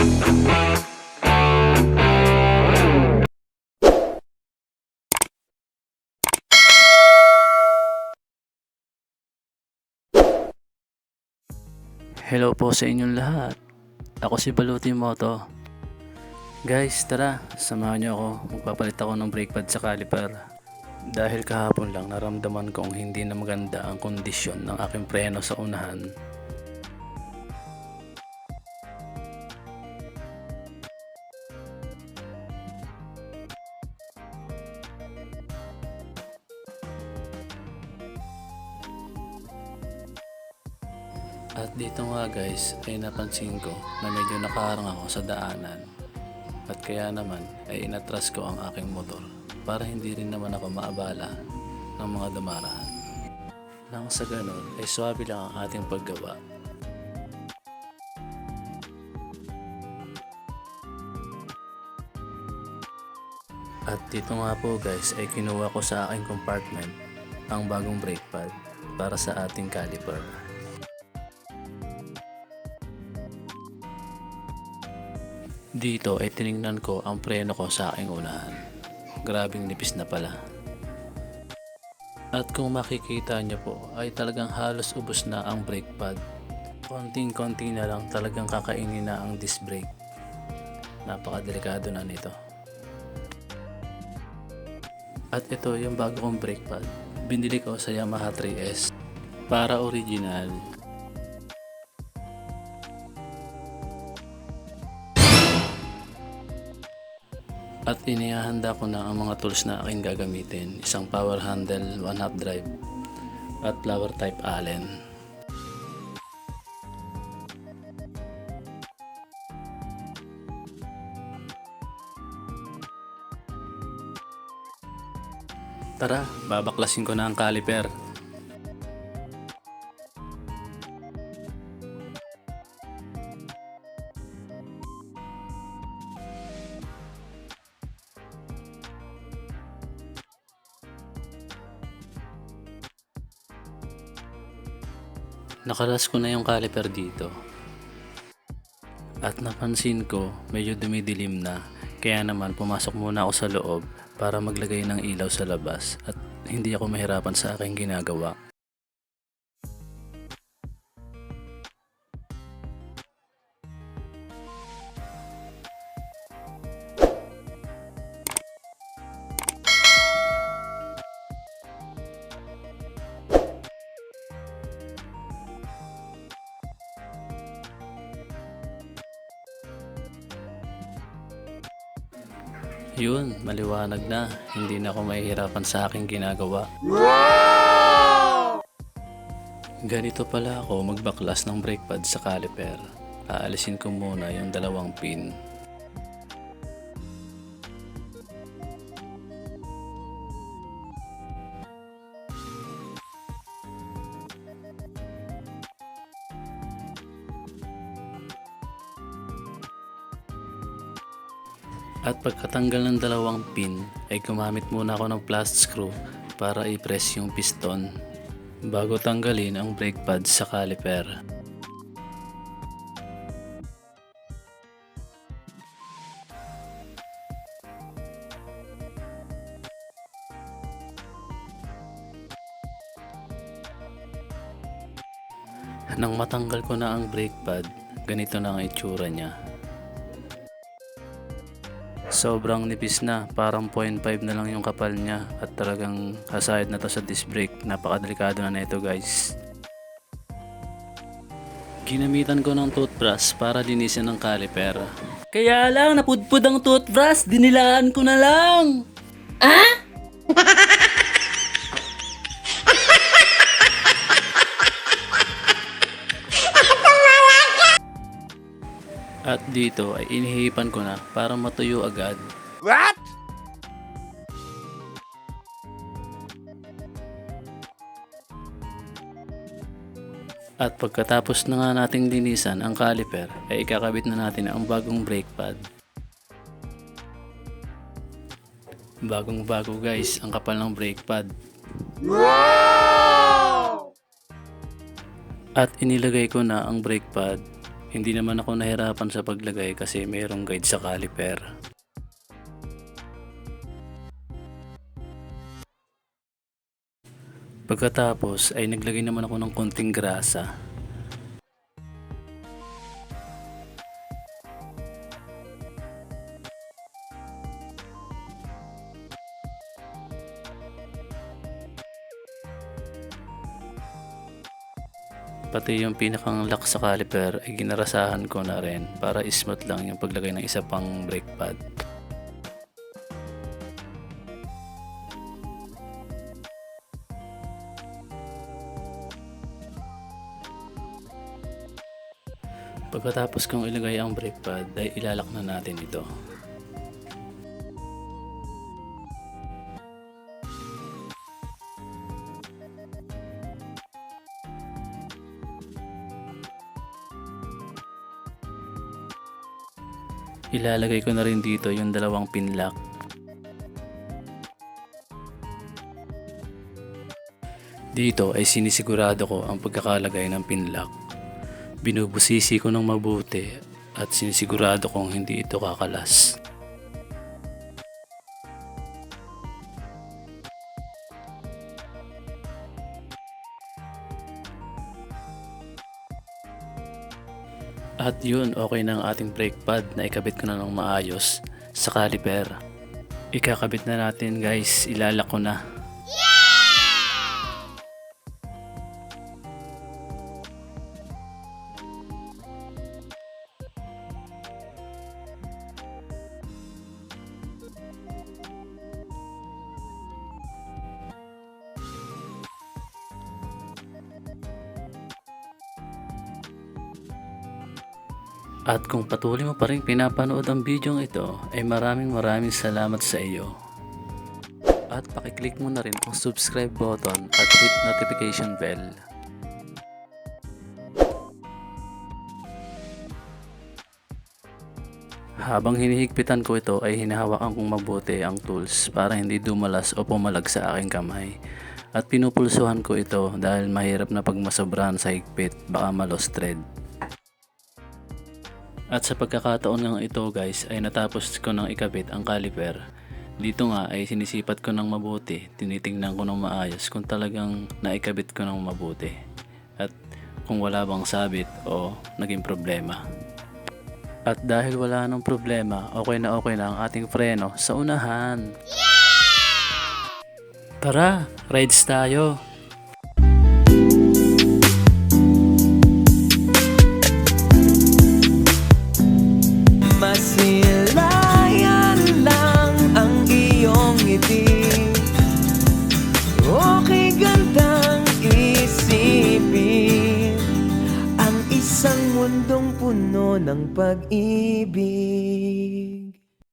Hello po sa inyong lahat. Ako si Baluti Moto. Guys, tara, samahan niyo ako. Magpapalit ako ng brake pad sa caliper. Dahil kahapon lang naramdaman kong hindi na maganda ang kondisyon ng aking preno sa unahan. At dito nga guys ay napansin ko na medyo nakaharang ako sa daanan. At kaya naman ay inatras ko ang aking motor para hindi rin naman ako maabala ng mga dumaraan. Nang sa ganun ay swabe lang ang ating paggawa. At dito nga po guys ay kinuha ko sa aking compartment ang bagong brake pad para sa ating caliper. Dito ay tiningnan ko ang preno ko sa aking unahan. Grabing nipis na pala. At kung makikita nyo po ay talagang halos ubos na ang brake pad. Konting-konti na lang talagang kakainin na ang disc brake. Napakadelikado na nito. At ito yung bago kong brake pad. Binili ko sa Yamaha 3S para original. At inihahanda ko na ang mga tools na aking gagamitin. Isang power handle, 1/2 drive at flower type Allen. Tara, babaklasin ko na ang caliper. Nakalas ko na yung caliper dito. At napansin ko medyo dumidilim na. Kaya naman pumasok muna ako sa loob para maglagay ng ilaw sa labas at hindi ako mahirapan sa aking ginagawa. Yun, maliwanag na. Hindi na ako mahihirapan sa aking ginagawa. Wow! Ganito pala ako magbaklas ng brake pad sa caliper. Aalisin ko muna yung dalawang pin. At pagkatanggal ng dalawang pin ay gumamit muna ako ng flat screw para i-press yung piston bago tanggalin ang brake pad sa caliper. Nang matanggal ko na ang brake pad, ganito na ang itsura niya. Sobrang nipis na, parang 0.5 na lang yung kapal niya at talagang kasahid na to sa disc brake. Napakadelikado na nito guys. Ginamitan ko ng toothbrush para linisin ang caliper. Kaya lang napudpud ang toothbrush, dinilaan ko na lang. Ah? At dito ay inihipan ko na para matuyo agad. What? At pagkatapos na nga nating linisan ang caliper ay ikakabit na natin ang bagong brake pad. Bagong bago guys ang kapal ng brake pad. Wow! At inilagay ko na ang brake pad Hindi naman ako nahirapan sa paglagay kasi mayroong guide sa caliper. Pagkatapos ay naglagay naman ako ng konting grasa. Pati yung pinakang lock sa caliper ay ginarasahan ko na rin para smooth lang yung paglagay ng isa pang brake pad. Pagkatapos kong ilagay ang brake pad ay ilalak na natin ito. Ilalagay ko na rin dito yung dalawang pin lock. Dito ay sinisigurado ko ang pagkakalagay ng pin lock. Binubusisi ko ng mabuti at sinisigurado kong hindi ito kakalas. At yun, okay na ang ating brake pad na ikabit ko na ng maayos sa caliper. Ikakabit na natin guys, ilalak ko na. At kung patuloy mo pa rin pinapanood ang video ito, ay maraming salamat sa iyo. At pakiclick mo na rin ang subscribe button at hit notification bell. Habang hinihigpitan ko ito ay hinahawakan kong mabuti ang tools para hindi dumalas o pumalag sa aking kamay. At pinupulsuhan ko ito dahil mahirap na pagmasobrahan sa higpit, baka ma-lost thread. At sa pagkakataon nga ito guys ay natapos ko nang ikabit ang caliper. Dito nga ay sinisipat ko ng mabuti, tinitingnan ko ng maayos kung talagang naikabit ko ng mabuti. At kung wala bang sabit o naging problema. At dahil wala nang problema, okay na ang ating preno sa unahan. Tara, rides tayo! Masilayan lang ang iyong ngiti. Okay gandang isipin ang isang mundong puno ng pag-ibig.